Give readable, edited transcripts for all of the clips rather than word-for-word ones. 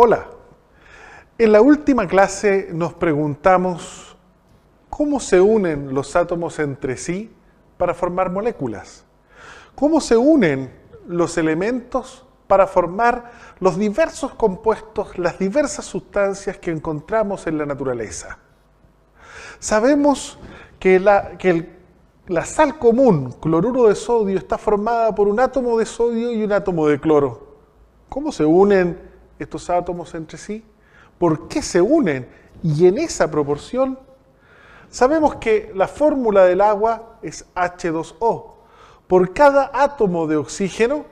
Hola, en la última clase nos preguntamos cómo se unen los átomos entre sí para formar moléculas. ¿Cómo se unen los elementos para formar los diversos compuestos, las diversas sustancias que encontramos en la naturaleza? Sabemos que la sal común, cloruro de sodio, está formada por un átomo de sodio y un átomo de cloro. ¿Cómo se unen estos átomos entre sí? ¿Por qué se unen? Y en esa proporción, sabemos que la fórmula del agua es H2O. Por cada átomo de oxígeno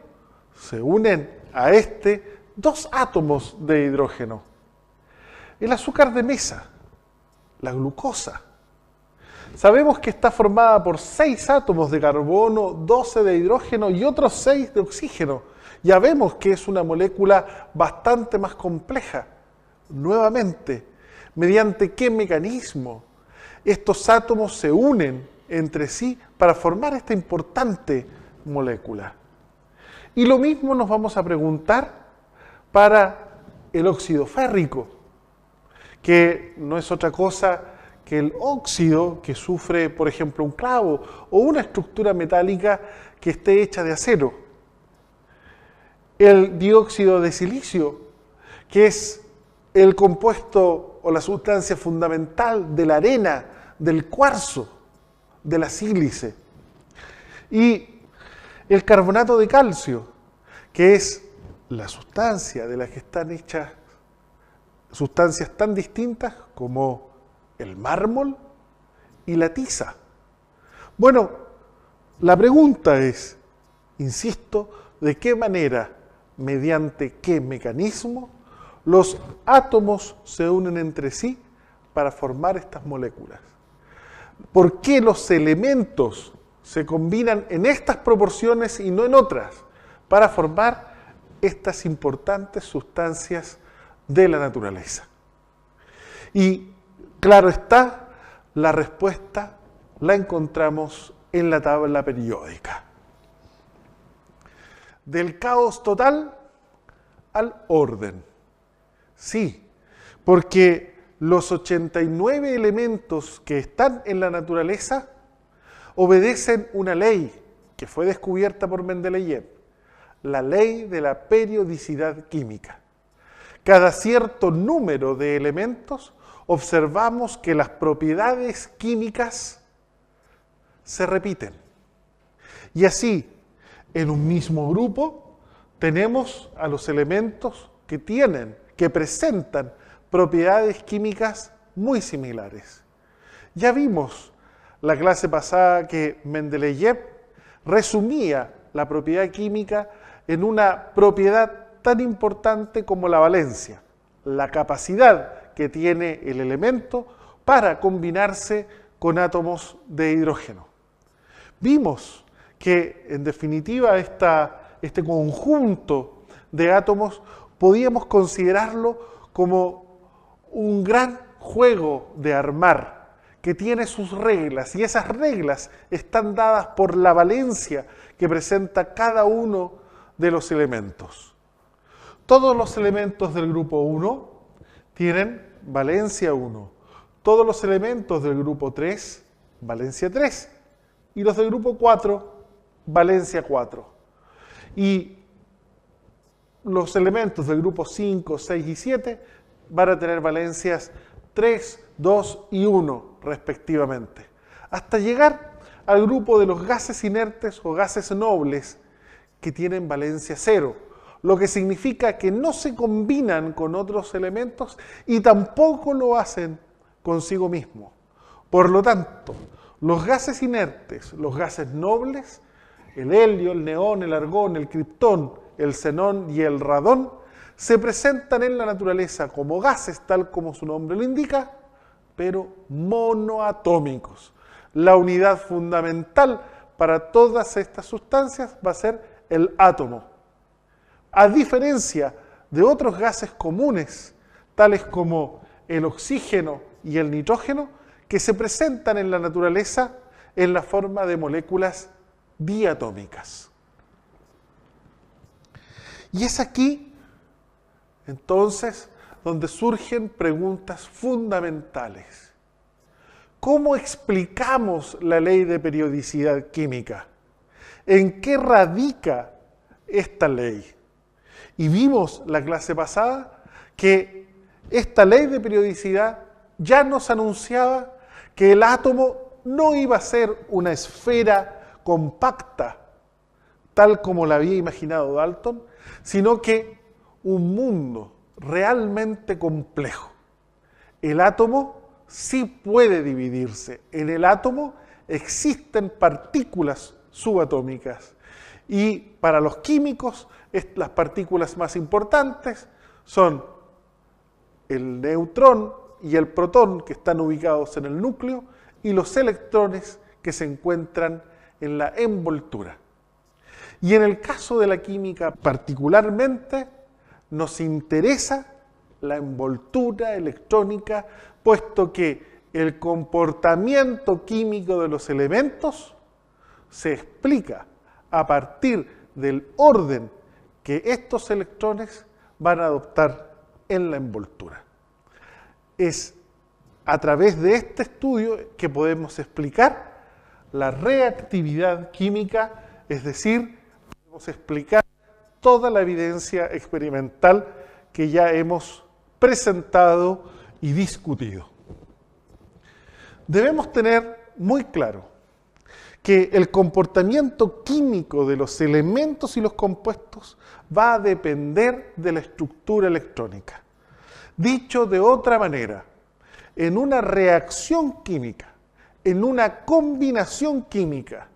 se unen a este dos átomos de hidrógeno. El azúcar de mesa, la glucosa, sabemos que está formada por 6 átomos de carbono, 12 de hidrógeno y otros 6 de oxígeno. Ya vemos que es una molécula bastante más compleja. Nuevamente, ¿mediante qué mecanismo estos átomos se unen entre sí para formar esta importante molécula? Y lo mismo nos vamos a preguntar para el óxido férrico, que no es otra cosa que el óxido que sufre, por ejemplo, un clavo o una estructura metálica que esté hecha de acero. El dióxido de silicio, que es el compuesto o la sustancia fundamental de la arena, del cuarzo, de la sílice. Y el carbonato de calcio, que es la sustancia de la que están hechas sustancias tan distintas como el mármol y la tiza. Bueno, la pregunta es, insisto, ¿de qué manera, mediante qué mecanismo, los átomos se unen entre sí para formar estas moléculas? ¿Por qué los elementos se combinan en estas proporciones y no en otras para formar estas importantes sustancias de la naturaleza? Y claro está, la respuesta la encontramos en la tabla periódica. Del caos total al orden. Sí, porque los 89 elementos que están en la naturaleza obedecen una ley que fue descubierta por Mendeleev, la ley de la periodicidad química. Cada cierto número de elementos observamos que las propiedades químicas se repiten. Y así, en un mismo grupo, tenemos a los elementos que presentan propiedades químicas muy similares. Ya vimos la clase pasada que Mendeleev resumía la propiedad química en una propiedad tan importante como la valencia, la capacidad que tiene el elemento para combinarse con átomos de hidrógeno. Vimos que, en definitiva, este conjunto de átomos podíamos considerarlo como un gran juego de armar, que tiene sus reglas, y esas reglas están dadas por la valencia que presenta cada uno de los elementos. Todos los elementos del grupo 1 tienen valencia 1. Todos los elementos del grupo 3, valencia 3. Y los del grupo 4, valencia 4. Y los elementos del grupo 5, 6 y 7 van a tener valencias 3, 2 y 1 respectivamente. Hasta llegar al grupo de los gases inertes o gases nobles que tienen valencia 0. Lo que significa que no se combinan con otros elementos y tampoco lo hacen consigo mismo. Por lo tanto, los gases inertes, los gases nobles, el helio, el neón, el argón, el criptón, el xenón y el radón, se presentan en la naturaleza como gases, tal como su nombre lo indica, pero monoatómicos. La unidad fundamental para todas estas sustancias va a ser el átomo. A diferencia de otros gases comunes, tales como el oxígeno y el nitrógeno, que se presentan en la naturaleza en la forma de moléculas diatómicas. Y es aquí Entonces, donde surgen preguntas fundamentales. ¿Cómo explicamos la ley de periodicidad química? ¿En qué radica esta ley? Y vimos la clase pasada que esta ley de periodicidad ya nos anunciaba que el átomo no iba a ser una esfera compacta, tal como la había imaginado Dalton, sino que un mundo realmente complejo. El átomo sí puede dividirse. En el átomo existen partículas subatómicas. Y para los químicos, las partículas más importantes son el neutrón y el protón, que están ubicados en el núcleo, y los electrones que se encuentran en la envoltura. Y en el caso de la química particularmente, nos interesa la envoltura electrónica, puesto que el comportamiento químico de los elementos se explica a partir del orden que estos electrones van a adoptar en la envoltura. Es a través de este estudio que podemos explicar la reactividad química, es decir, podemos explicar toda la evidencia experimental que ya hemos presentado y discutido. Debemos tener muy claro que el comportamiento químico de los elementos y los compuestos va a depender de la estructura electrónica. Dicho de otra manera, en una reacción química, en una combinación química,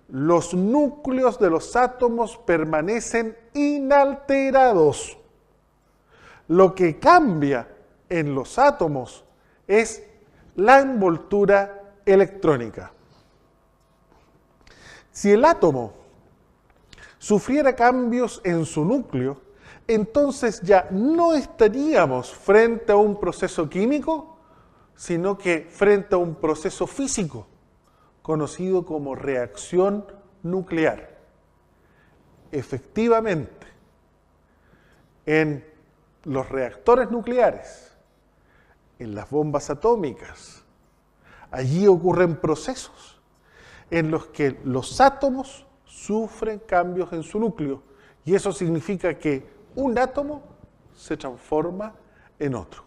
los núcleos de los átomos permanecen inalterados. Lo que cambia en los átomos es la envoltura electrónica. Si el átomo sufriera cambios en su núcleo, entonces ya no estaríamos frente a un proceso químico, sino que frente a un proceso físico, conocido como reacción nuclear. Efectivamente, en los reactores nucleares, en las bombas atómicas, allí ocurren procesos en los que los átomos sufren cambios en su núcleo, y eso significa que un átomo se transforma en otro.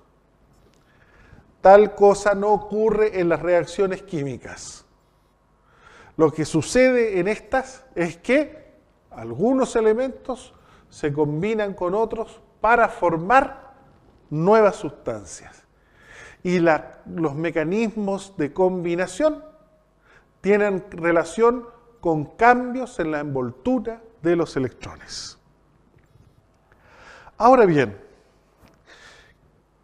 Tal cosa no ocurre en las reacciones químicas. Lo que sucede en estas es que algunos elementos se combinan con otros para formar nuevas sustancias. Y los mecanismos de combinación tienen relación con cambios en la envoltura de los electrones. Ahora bien,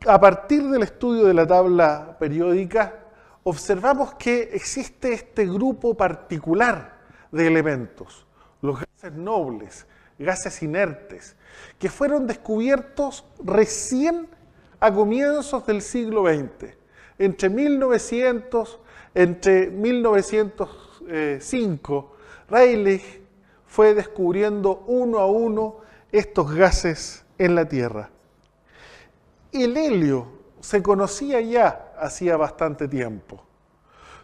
a partir del estudio de la tabla periódica, observamos que existe este grupo particular de elementos, los gases nobles, gases inertes, que fueron descubiertos recién a comienzos del siglo XX, entre 1905, Rayleigh fue descubriendo uno a uno estos gases en la Tierra. El helio se conocía ya hacía bastante tiempo.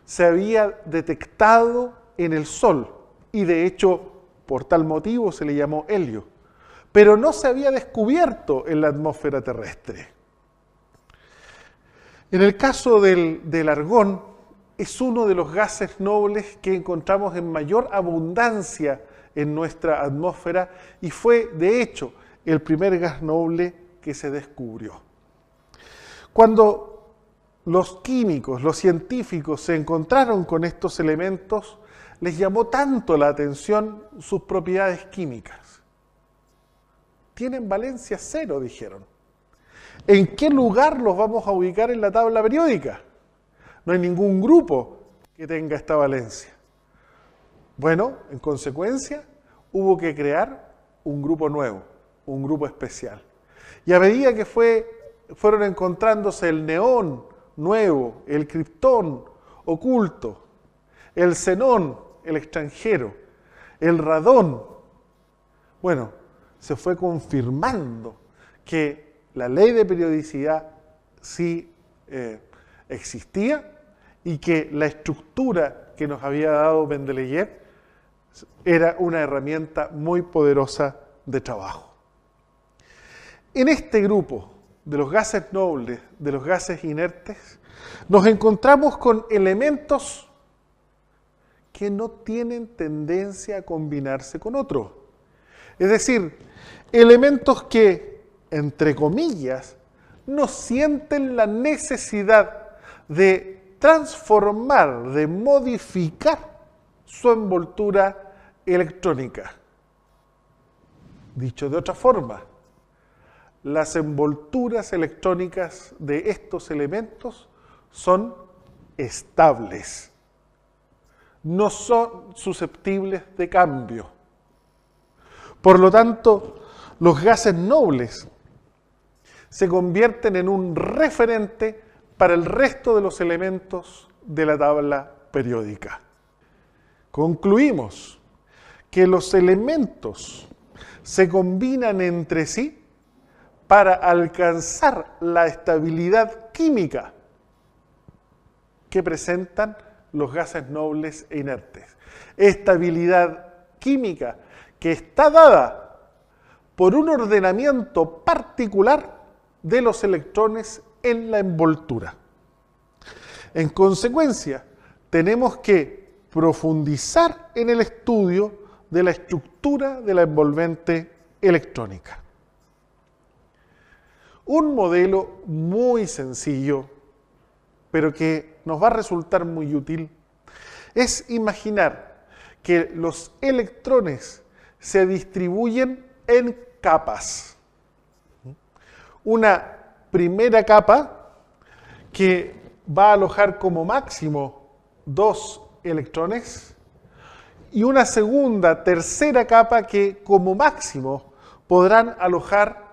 Se había detectado en el Sol y de hecho por tal motivo se le llamó helio, pero no se había descubierto en la atmósfera terrestre. En el caso del argón, es uno de los gases nobles que encontramos en mayor abundancia en nuestra atmósfera y fue, de hecho, el primer gas noble que se descubrió. Cuando los químicos, los científicos se encontraron con estos elementos, les llamó tanto la atención sus propiedades químicas. Tienen valencia cero, dijeron. ¿En qué lugar los vamos a ubicar en la tabla periódica? No hay ningún grupo que tenga esta valencia. Bueno, en consecuencia, hubo que crear un grupo nuevo, un grupo especial. Y a medida que fueron encontrándose el neón nuevo, el criptón oculto, el xenón, el extranjero, el radón, bueno, se fue confirmando que la ley de periodicidad sí existía y que la estructura que nos había dado Mendeleev era una herramienta muy poderosa de trabajo. En este grupo de los gases nobles, de los gases inertes, nos encontramos con elementos que no tienen tendencia a combinarse con otros. Es decir, elementos que, entre comillas, no sienten la necesidad de transformar, de modificar su envoltura electrónica. Dicho de otra forma, las envolturas electrónicas de estos elementos son estables, no son susceptibles de cambio. Por lo tanto, los gases nobles se convierten en un referente para el resto de los elementos de la tabla periódica. Concluimos que los elementos se combinan entre sí para alcanzar la estabilidad química que presentan los gases nobles e inertes. Estabilidad química que está dada por un ordenamiento particular de los electrones en la envoltura. En consecuencia, tenemos que profundizar en el estudio de la estructura de la envolvente electrónica. Un modelo muy sencillo, pero que nos va a resultar muy útil, es imaginar que los electrones se distribuyen en capas. Una primera capa que va a alojar como máximo 2 electrones y una segunda, tercera capa que como máximo podrán alojar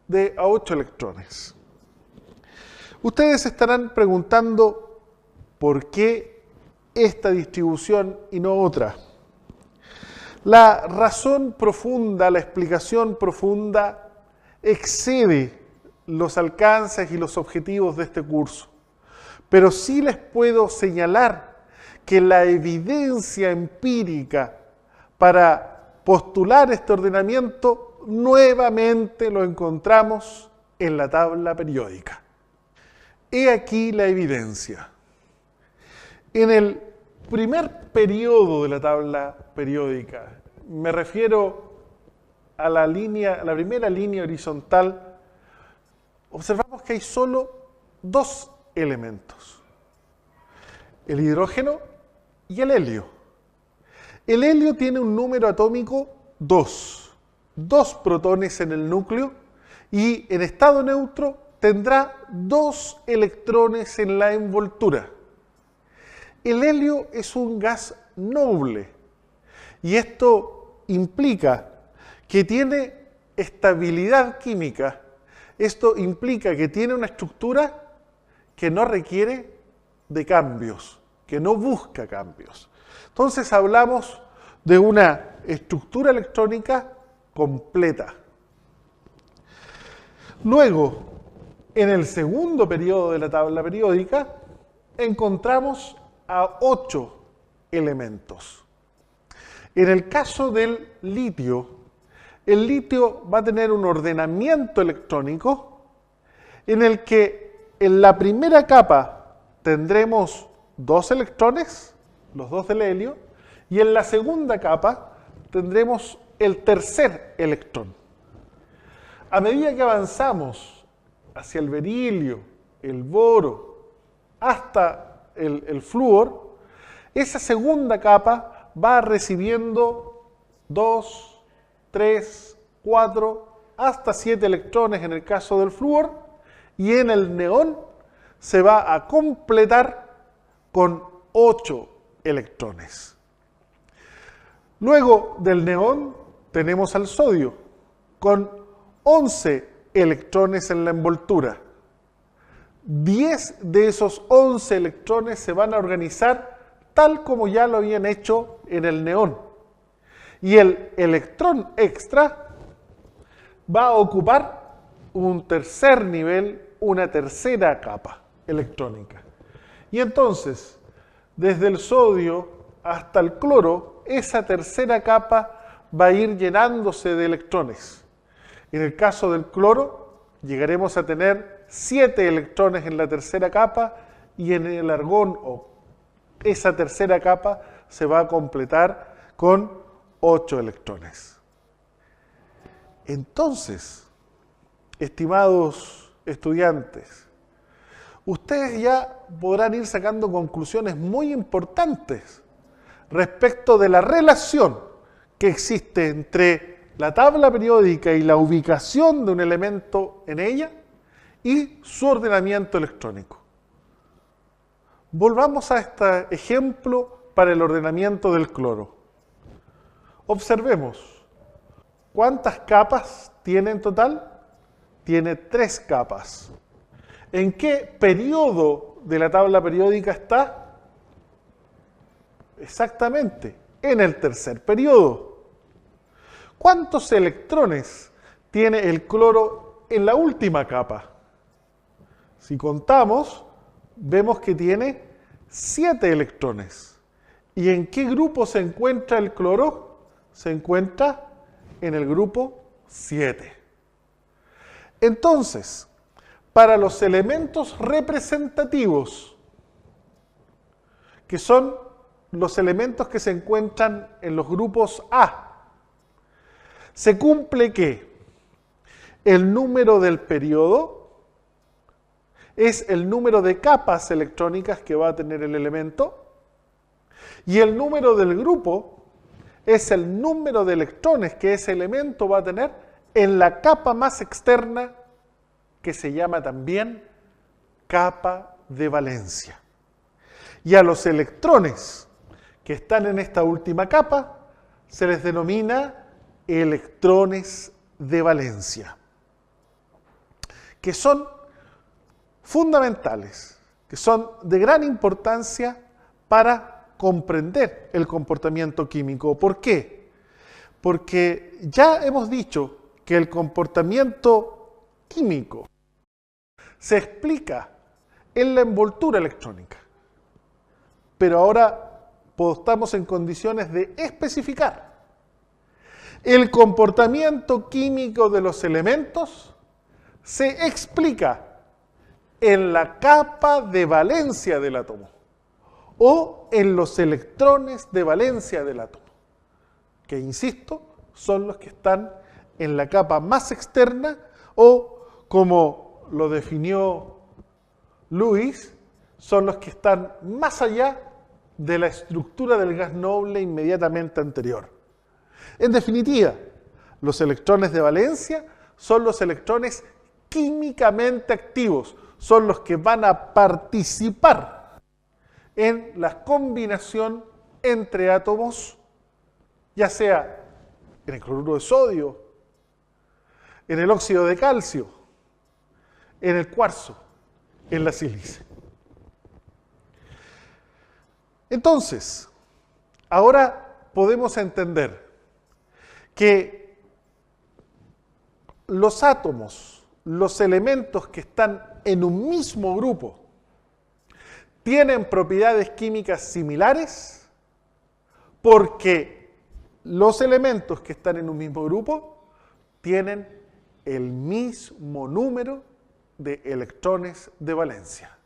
de a 8 electrones. Ustedes estarán preguntando por qué esta distribución y no otra. La razón profunda, la explicación profunda excede los alcances y los objetivos de este curso. Pero sí les puedo señalar que la evidencia empírica para postular este ordenamiento nuevamente lo encontramos en la tabla periódica. He aquí la evidencia. En el primer periodo de la tabla periódica, me refiero a la primera línea horizontal, observamos que hay solo 2 elementos, el hidrógeno y el helio. El helio tiene un número atómico 2 protones en el núcleo y en estado neutro tendrá 2 electrones en la envoltura. El helio es un gas noble y esto implica que tiene estabilidad química. Esto implica que tiene una estructura que no requiere de cambios, que no busca cambios. Entonces hablamos de una estructura electrónica completa. Luego, en el segundo periodo de la tabla periódica, encontramos a 8 elementos. En el caso del litio, el litio va a tener un ordenamiento electrónico en el que en la primera capa tendremos 2 electrones, los 2 del helio, y en la segunda capa tendremos el tercer electrón. A medida que avanzamos hacia el berilio, el boro, hasta el flúor, esa segunda capa va recibiendo 2, 3, 4, hasta 7 electrones en el caso del flúor, y en el neón se va a completar con 8 electrones. Luego del neón tenemos al sodio, con 11 electrones en la envoltura. 10 de esos 11 electrones se van a organizar tal como ya lo habían hecho en el neón. Y el electrón extra va a ocupar un tercer nivel, una tercera capa electrónica. Y entonces, desde el sodio hasta el cloro, esa tercera capa va a ir llenándose de electrones. En el caso del cloro, llegaremos a tener 7 electrones en la tercera capa y en el argón, o esa tercera capa, se va a completar con 8 electrones. Entonces, estimados estudiantes, ustedes ya podrán ir sacando conclusiones muy importantes respecto de la relación que existe entre la tabla periódica y la ubicación de un elemento en ella y su ordenamiento electrónico. Volvamos a este ejemplo para el ordenamiento del cloro. Observemos, ¿cuántas capas tiene en total? Tiene 3 capas. ¿En qué periodo de la tabla periódica está? Exactamente, en el tercer periodo. ¿Cuántos electrones tiene el cloro en la última capa? Si contamos, vemos que tiene 7 electrones. ¿Y en qué grupo se encuentra el cloro? Se encuentra en el grupo 7. Entonces, para los elementos representativos, que son los elementos que se encuentran en los grupos A, se cumple que el número del periodo es el número de capas electrónicas que va a tener el elemento, y el número del grupo es el número de electrones que ese elemento va a tener en la capa más externa, que se llama también capa de valencia. Y a los electrones que están en esta última capa se les denomina electrones de valencia, que son fundamentales, que son de gran importancia para comprender el comportamiento químico. ¿Por qué? Porque ya hemos dicho que el comportamiento químico se explica en la envoltura electrónica, pero ahora estamos en condiciones de especificar. El comportamiento químico de los elementos se explica en la capa de valencia del átomo o en los electrones de valencia del átomo, que insisto, son los que están en la capa más externa, o como lo definió Lewis, son los que están más allá de la estructura del gas noble inmediatamente anterior. En definitiva, los electrones de valencia son los electrones químicamente activos, son los que van a participar en la combinación entre átomos, ya sea en el cloruro de sodio, en el óxido de calcio, en el cuarzo, en la sílice. Entonces, ahora podemos entender que los átomos, los elementos que están en un mismo grupo, tienen propiedades químicas similares porque los elementos que están en un mismo grupo tienen el mismo número de electrones de valencia.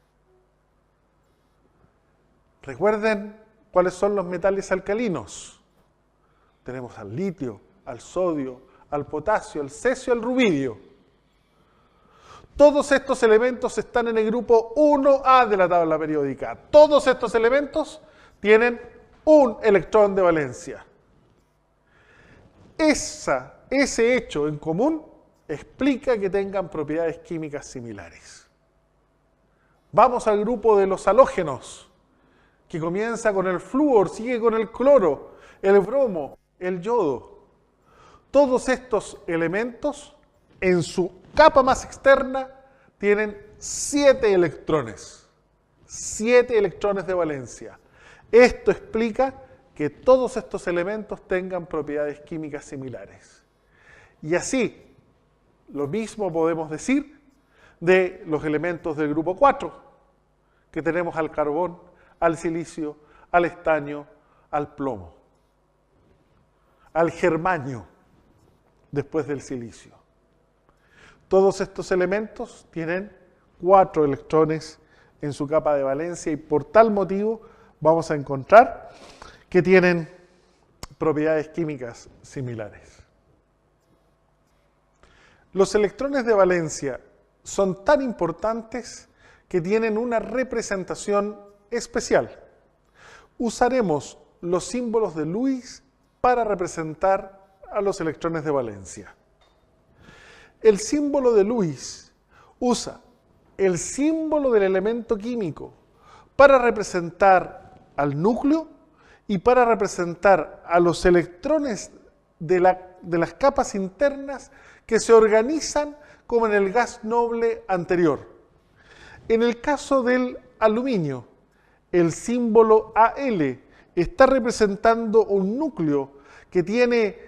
Recuerden cuáles son los metales alcalinos. Tenemos al litio, al sodio, al potasio, al cesio, al rubidio. Todos estos elementos están en el grupo 1A de la tabla periódica. Todos estos elementos tienen un electrón de valencia. Ese hecho en común explica que tengan propiedades químicas similares. Vamos al grupo de los halógenos, que comienza con el flúor, sigue con el cloro, el bromo, el yodo. Todos estos elementos, en su capa más externa, tienen 7 electrones. 7 electrones de valencia. Esto explica que todos estos elementos tengan propiedades químicas similares. Y así, Lo mismo podemos decir de los elementos del grupo 4, que tenemos al carbón, al silicio, al estaño, al plomo, al germanio, después del silicio. Todos estos elementos tienen 4 electrones en su capa de valencia y por tal motivo vamos a encontrar que tienen propiedades químicas similares. Los electrones de valencia son tan importantes que tienen una representación especial. Usaremos los símbolos de Lewis para representar a los electrones de valencia. El símbolo de Lewis usa el símbolo del elemento químico para representar al núcleo y para representar a los electrones de las capas internas que se organizan como en el gas noble anterior. En el caso del aluminio, el símbolo Al está representando un núcleo que tiene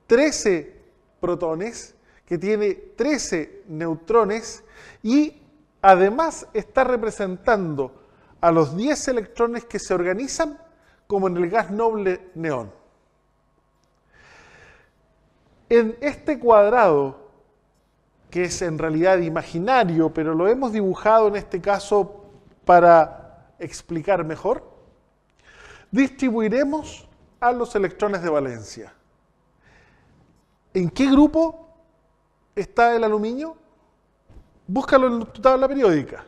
13 protones, que tiene 13 neutrones y además está representando a los 10 electrones que se organizan como en el gas noble neón. En este cuadrado, que es en realidad imaginario, pero lo hemos dibujado en este caso para explicar mejor, distribuiremos a los electrones de valencia. ¿En qué grupo está el aluminio? Búscalo en tu tabla periódica.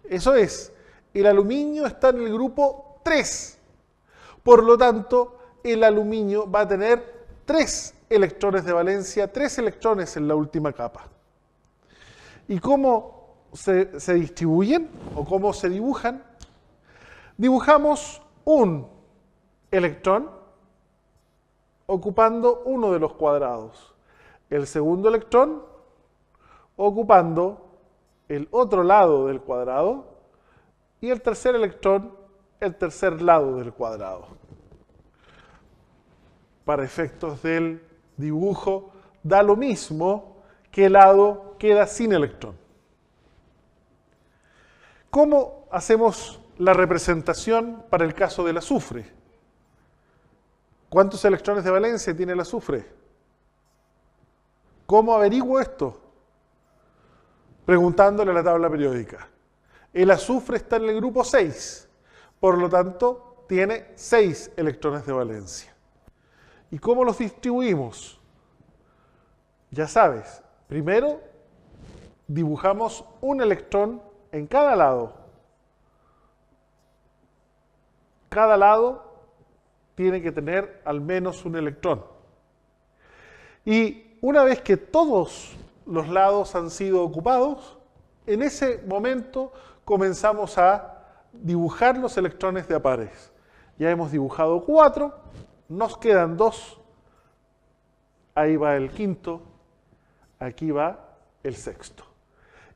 Eso es, el aluminio está en el grupo 3. Por lo tanto, el aluminio va a tener 3 electrones de valencia, 3 electrones en la última capa. ¿Y cómo se distribuyen o cómo se dibujan? Dibujamos un electrón ocupando uno de los cuadrados. El segundo electrón ocupando el otro lado del cuadrado y el tercer electrón el tercer lado del cuadrado. Para efectos del dibujo da lo mismo que el lado queda sin electrón. ¿Cómo hacemos la representación para el caso del azufre? ¿Cuántos electrones de valencia tiene el azufre? ¿Cómo averiguo esto? Preguntándole a la tabla periódica. El azufre está en el grupo 6, por lo tanto tiene 6 electrones de valencia. ¿Y cómo los distribuimos? Ya sabes, primero dibujamos un electrón en cada lado. Cada lado tiene que tener al menos un electrón. Y una vez que todos los lados han sido ocupados, en ese momento comenzamos a dibujar los electrones de a pares. Ya hemos dibujado 4, nos quedan 2, ahí va el quinto, aquí va el sexto.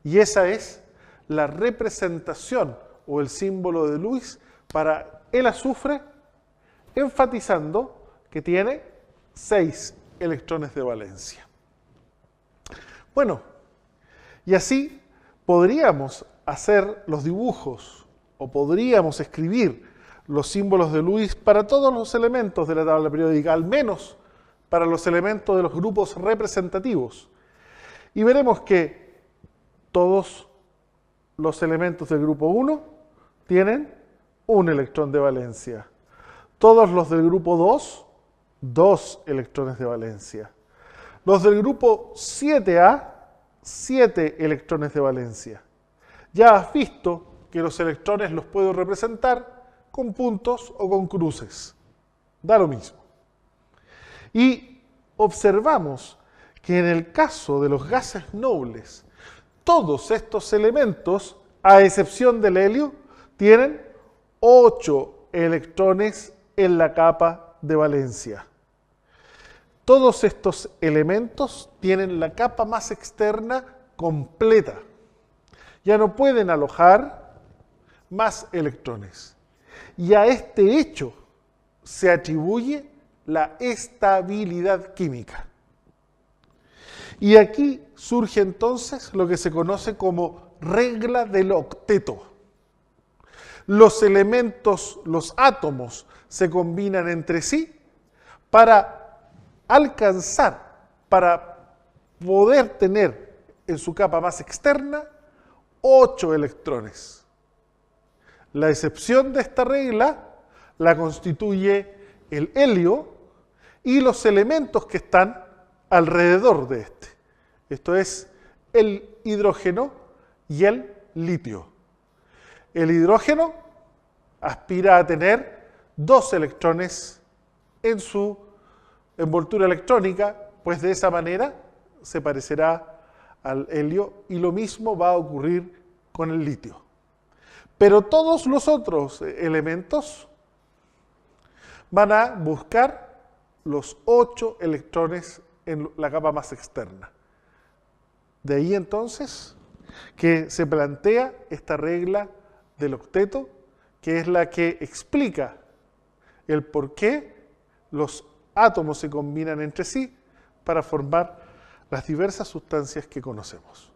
Y esa es la representación o el símbolo de Lewis para el azufre, enfatizando que tiene 6 electrones de valencia. Bueno, y así podríamos hacer los dibujos o podríamos escribir los símbolos de Lewis para todos los elementos de la tabla periódica, al menos para los elementos de los grupos representativos. Y veremos que todos los elementos del grupo 1 tienen un electrón de valencia. Todos los del grupo 2, 2 electrones de valencia. Los del grupo 7A, 7 electrones de valencia. Ya has visto que los electrones los puedo representar con puntos o con cruces. Da lo mismo. Y observamos que en el caso de los gases nobles, todos estos elementos, a excepción del helio, tienen 8 electrones en la capa de valencia. Todos estos elementos tienen la capa más externa completa. Ya no pueden alojar más electrones. Y a este hecho se atribuye la estabilidad química. Y aquí surge entonces lo que se conoce como regla del octeto. Los elementos, los átomos, se combinan entre sí para alcanzar, para poder tener en su capa más externa 8 electrones. La excepción de esta regla la constituye el helio y los elementos que están alrededor de este. Esto es el hidrógeno y el litio. El hidrógeno aspira a tener 2 electrones en su envoltura electrónica, pues de esa manera se parecerá al helio y lo mismo va a ocurrir con el litio. Pero todos los otros elementos van a buscar los 8 electrones en la capa más externa. De ahí entonces que se plantea esta regla del octeto, que es la que explica el por qué los átomos se combinan entre sí para formar las diversas sustancias que conocemos.